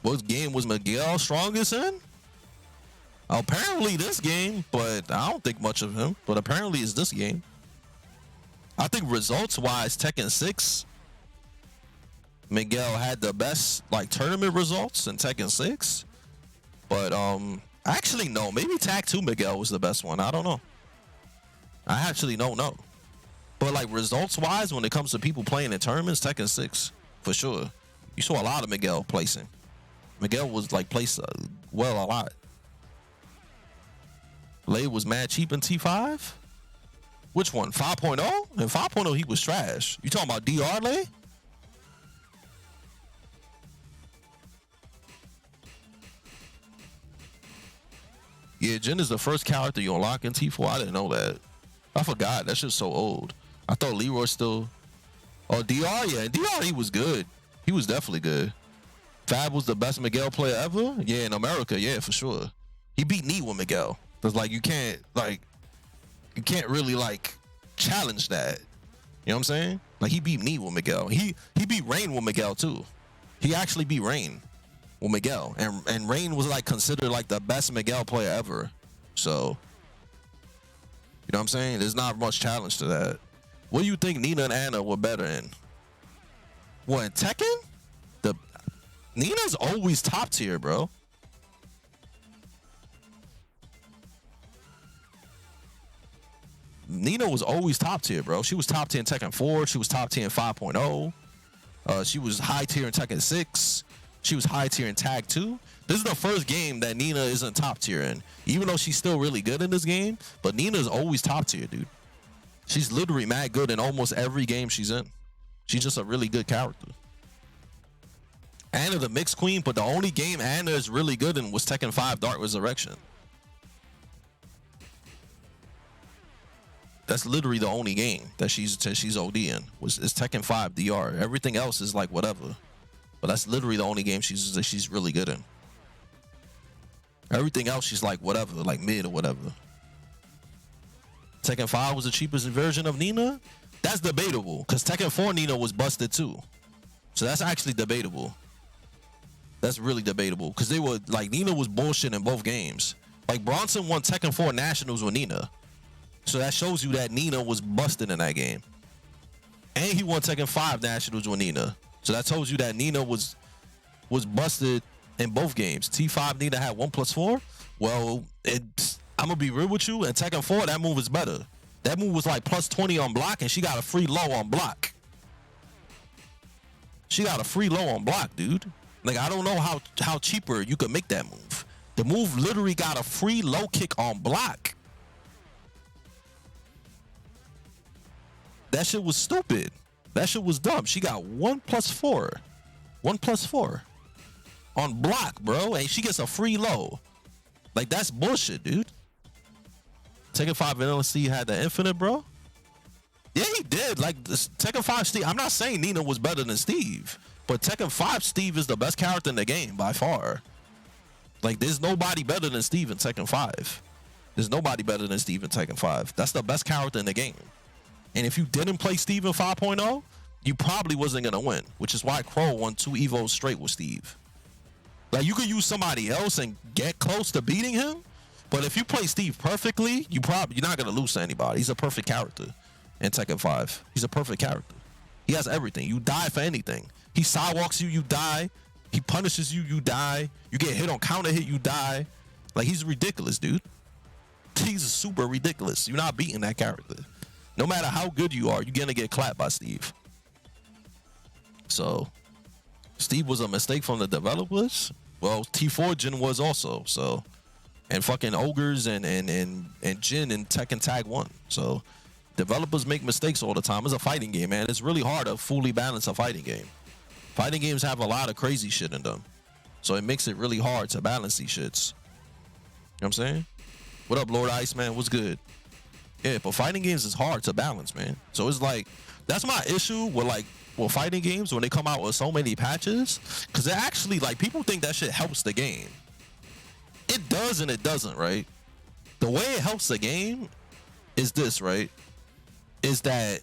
What game was Miguel strongest in? Apparently this game, but I don't think much of him. But apparently it's this game. I think results-wise, Tekken 6, Miguel had the best like tournament results in Tekken 6. But actually no, maybe Tag 2 Miguel was the best one. I don't know. I actually don't know. But like results-wise, when it comes to people playing in tournaments, Tekken 6 for sure. You saw a lot of Miguel placing. Miguel was like placed well a lot. Lay was mad cheap in T5. Which one? 5.0? In 5.0 he was trash. You talking about DR Lay? Yeah, Jin is the first character you unlock in T4. I didn't know that. I forgot. That shit's so old. I thought Leroy still. Oh, DR, yeah. DR, he was good. He was definitely good. Fab was the best Miguel player ever. Yeah, in America, yeah, for sure. He beat Nee with Miguel. Cause like you can't really like challenge that. You know what I'm saying? Like he beat Nee with Miguel. He beat Rain with Miguel too. He actually beat Rain with Miguel, and Rain was like considered like the best Miguel player ever. So you know what I'm saying? There's not much challenge to that. What do you think Nina and Anna were better in? What, in Tekken? Nina's always top tier, bro. Nina was always top tier, bro. She was top tier in Tekken 4. She was top tier in 5.0. She was high tier in Tekken 6. She was high tier in Tag 2. This is the first game that Nina isn't top tier in. Even though she's still really good in this game, but Nina's always top tier, dude. She's literally mad good in almost every game she's in. She's just a really good character. Anna the mixed queen, but the only game Anna is really good in was Tekken 5 Dark Resurrection. That's literally the only game that she's OD in is Tekken 5 DR. Everything else is like whatever. But that's literally the only game she's really good in. Everything else she's like whatever, like mid or whatever. Tekken 5 was the cheapest version of Nina? That's debatable, because Tekken 4 Nina was busted too. So that's actually debatable. That's really debatable, because they were like, Nina was bullshit in both games. Like Bronson won Tekken 4 Nationals with Nina. So that shows you that Nina was busted in that game. And he won Tekken 5 Nationals with Nina. So that tells you that Nina was busted in both games. T5 Nina had 1+4. Well, I'm gonna be real with you. In Tekken 4, that move is better. That move was like +20 on block, and she got a free low on block. She got a free low on block, dude. Like, I don't know how cheaper you could make that move. The move literally got a free low kick on block. That shit was stupid. That shit was dumb. She got 1+4. 1+4 on block, bro. And she gets a free low. Like, that's bullshit, dude. Tekken 5 Vanilla Steve had the infinite, bro. Yeah, he did. Like, Tekken 5 Steve. I'm not saying Nina was better than Steve, but Tekken 5 Steve is the best character in the game by far. Like, there's nobody better than Steve in Tekken 5. There's nobody better than Steve in Tekken 5. That's the best character in the game. And if you didn't play Steve in 5.0, you probably wasn't gonna win, which is why Crow won 2 Evos straight with Steve. Like, you could use somebody else and get close to beating him, but if you play Steve perfectly, you're not gonna lose to anybody. He's a perfect character in Tekken 5. He's a perfect character. He has everything. You die for anything. He sidewalks you, you die. He punishes you, you die. You get hit on counter hit, you die. Like, he's ridiculous, dude. He's super ridiculous. You're not beating that character. No matter how good you are, you're gonna get clapped by Steve. So Steve was a mistake from the developers. Well, T4 Jin was also. So, and fucking Ogres and Jin in Tekken Tag 1. So developers make mistakes all the time. It's a fighting game, man. It's really hard to fully balance a fighting game. Fighting games have a lot of crazy shit in them. So it makes it really hard to balance these shits. You know what I'm saying? What up, Lord Iceman? What's good? Yeah, but fighting games is hard to balance, man. So it's like, that's my issue with like, well, fighting games when they come out with so many patches, because it actually, like, people think that shit helps the game. It does and it doesn't, right? The way it helps the game is this, right? Is that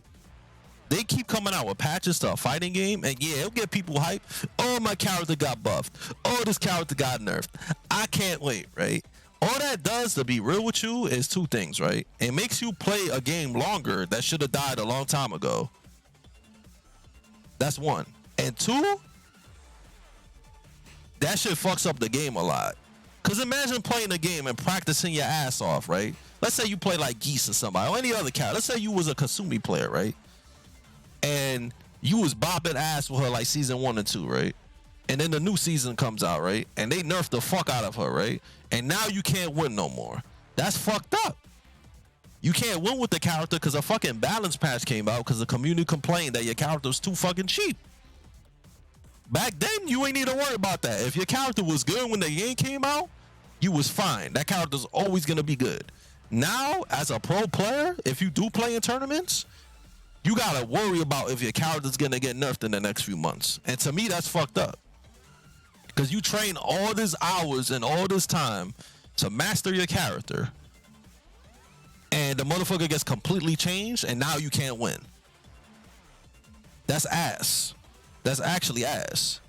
they keep coming out with patches to a fighting game, and yeah, it'll get people hype. Oh, my character got buffed. Oh, this character got nerfed. I can't wait, right? All that does, to be real with you, is two things, right? It makes you play a game longer that should have died a long time ago. That's one. And two, that shit fucks up the game a lot. Because imagine playing a game and practicing your ass off, right? Let's say you play like Geese or somebody, or any other character. Let's say you was a Kasumi player, right? And you was bopping ass with her like season 1 and 2, right? And then the new season comes out, right? And they nerf the fuck out of her, right? And now you can't win no more. That's fucked up. You can't win with the character because a fucking balance patch came out because the community complained that your character was too fucking cheap. Back then, you ain't need to worry about that. If your character was good when the game came out, you was fine. That character's always gonna be good. Now, as a pro player, if you do play in tournaments, you gotta worry about if your character's gonna get nerfed in the next few months. And to me, that's fucked up. Because you train all these hours and all this time to master your character, and the motherfucker gets completely changed, and now you can't win. That's ass. That's actually ass.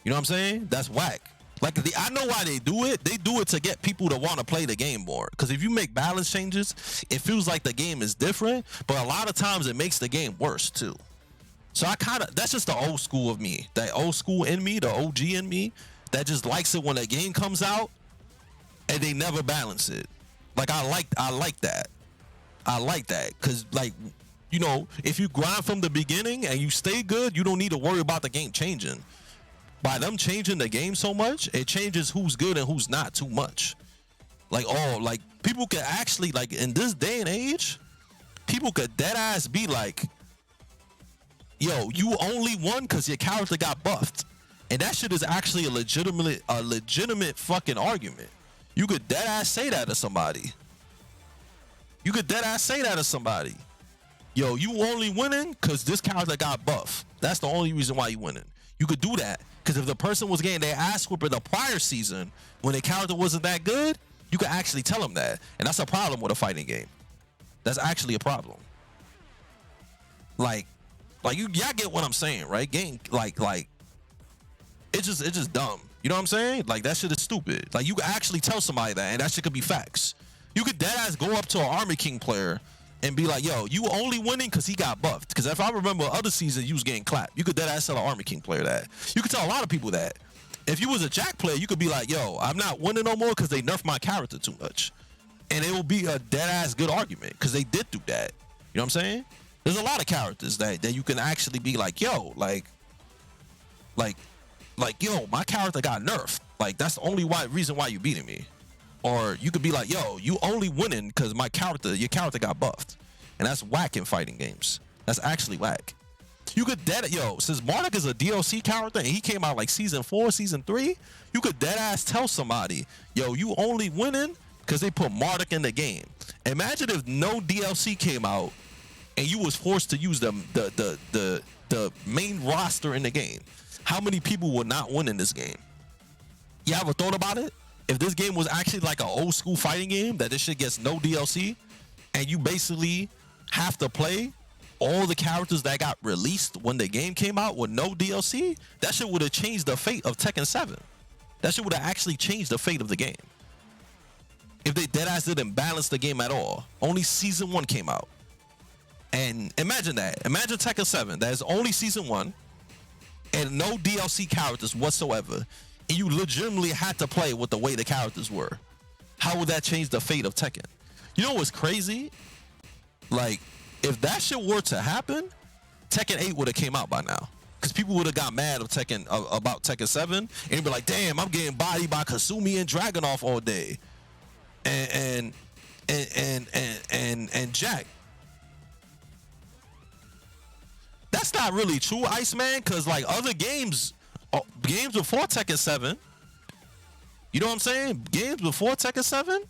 You know what I'm saying? That's whack. Like, I know why they do it. They do it to get people to want to play the game more. Because if you make balance changes, it feels like the game is different, but a lot of times it makes the game worse too. So that's just the old school of me. That old school in me, the OG in me, that just likes it when a game comes out and they never balance it. Like, I like that. I like that. Because, like, you know, if you grind from the beginning and you stay good, you don't need to worry about the game changing. By them changing the game so much, it changes who's good and who's not too much. Like, oh, like, people could actually, like, in this day and age, people could deadass be like, yo, you only won because your character got buffed. And that shit is actually a legitimate fucking argument. You could deadass say that to somebody. You could deadass say that to somebody. Yo, you only winning because this character got buffed. That's the only reason why you winning. You could do that because if the person was getting their ass whooped in the prior season when their character wasn't that good, you could actually tell them that. And that's a problem with a fighting game. That's actually a problem. Like y'all get what I'm saying, right? Game, like, it's just dumb. You know what I'm saying? Like, that shit is stupid. Like, you could actually tell somebody that, and that shit could be facts. You could deadass go up to an Army King player and be like, yo, you only winning because he got buffed. Because if I remember other seasons, you was getting clapped. You could deadass tell an Army King player that. You could tell a lot of people that. If you was a Jack player, you could be like, yo, I'm not winning no more because they nerfed my character too much. And it will be a deadass good argument because they did do that. You know what I'm saying? There's a lot of characters that you can actually be like, yo, like, yo, my character got nerfed. Like, that's the only reason why you beating me. Or you could be like, yo, you only winning because your character got buffed. And that's whack in fighting games. That's actually whack. You could since Marduk is a DLC character and he came out like season 4, season 3, you could deadass tell somebody, yo, you only winning because they put Marduk in the game. Imagine if no DLC came out and you was forced to use the main roster in the game. How many people would not win in this game? You ever thought about it? If this game was actually like an old school fighting game that this shit gets no DLC and you basically have to play all the characters that got released when the game came out with no DLC, that shit would have changed the fate of Tekken 7. That shit would have actually changed the fate of the game. If they deadass didn't balance the game at all. Only season 1 came out. And imagine that. Imagine Tekken 7. That is only season 1 and no DLC characters whatsoever. And you legitimately had to play with the way the characters were. How would that change the fate of Tekken? You know what's crazy? Like, if that shit were to happen, Tekken 8 would have came out by now. Because people would have got mad of about Tekken 7 and be like, damn, I'm getting bodied by Kasumi and Dragunov all day. And Jack. That's not really true, Iceman, because like other games before Tekken 7, you know what I'm saying? Games before Tekken 7,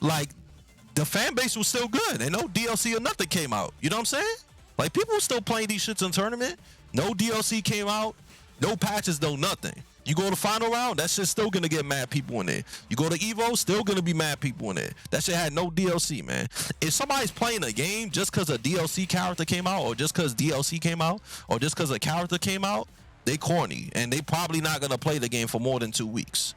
like the fan base was still good and no DLC or nothing came out. You know what I'm saying? Like people were still playing these shits in tournament. No DLC came out. No patches, no nothing. You go to final round, that shit's still gonna get mad people in there. You go to Evo, still gonna be mad people in there. That shit had no DLC, man. If somebody's playing a game just because a DLC character came out, or just because DLC came out, or just because a character came out, they corny, and they probably not gonna play the game for more than 2 weeks.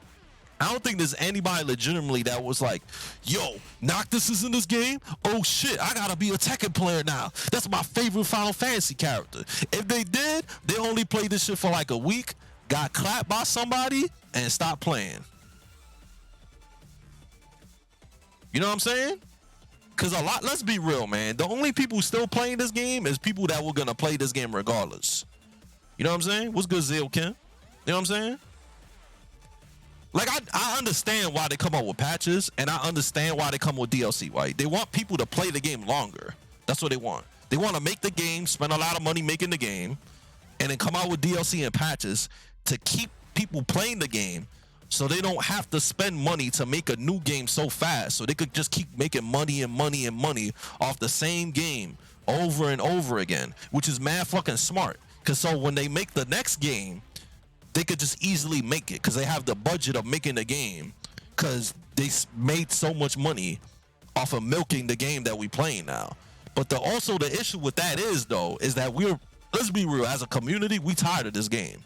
I don't think there's anybody legitimately that was like, yo, Noctis is in this game? Oh shit, I gotta be a Tekken player now. That's my favorite Final Fantasy character. If they did, they only played this shit for like a week, got clapped by somebody, and stopped playing. You know what I'm saying? Because let's be real, man. The only people still playing this game is people that were gonna play this game regardless. You know what I'm saying? What's good, Zil Kim? You know what I'm saying? Like, I understand why they come up with patches, and I understand why they come with DLC, right? They want people to play the game longer. That's what they want. They want to make the game, spend a lot of money making the game, and then come out with DLC and patches to keep people playing the game so they don't have to spend money to make a new game so fast. So they could just keep making money and money and money off the same game over and over again, which is mad fucking smart. Because so when they make the next game, they could just easily make it because they have the budget of making the game because they made so much money off of milking the game that we playing now. But also the issue with that is, though, is that let's be real, as a community, we tired of this game.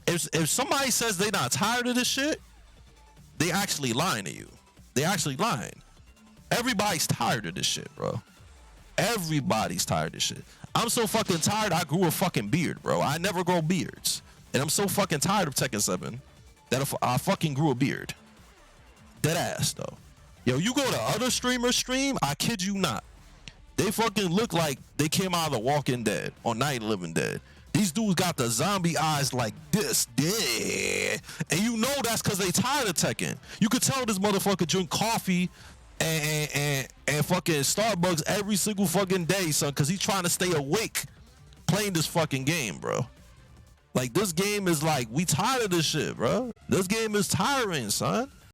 If somebody says they not tired of this shit, they actually lying to you. They actually lying. Everybody's tired of this shit, bro. Everybody's tired of this shit. I'm so fucking tired, I grew a fucking beard, bro. I never grow beards. And I'm so fucking tired of Tekken 7 that I fucking grew a beard. Dead ass, though. Yo, you go to other streamers' stream, I kid you not. They fucking look like they came out of The Walking Dead or Night of the Living Dead. These dudes got the zombie eyes like this. Yeah. And you know that's because they tired of Tekken. You could tell this motherfucker drink coffee and fucking Starbucks every single fucking day, son, because he's trying to stay awake playing this fucking game, bro. Like, this game is like, we tired of this shit, bro. This game is tiring, son.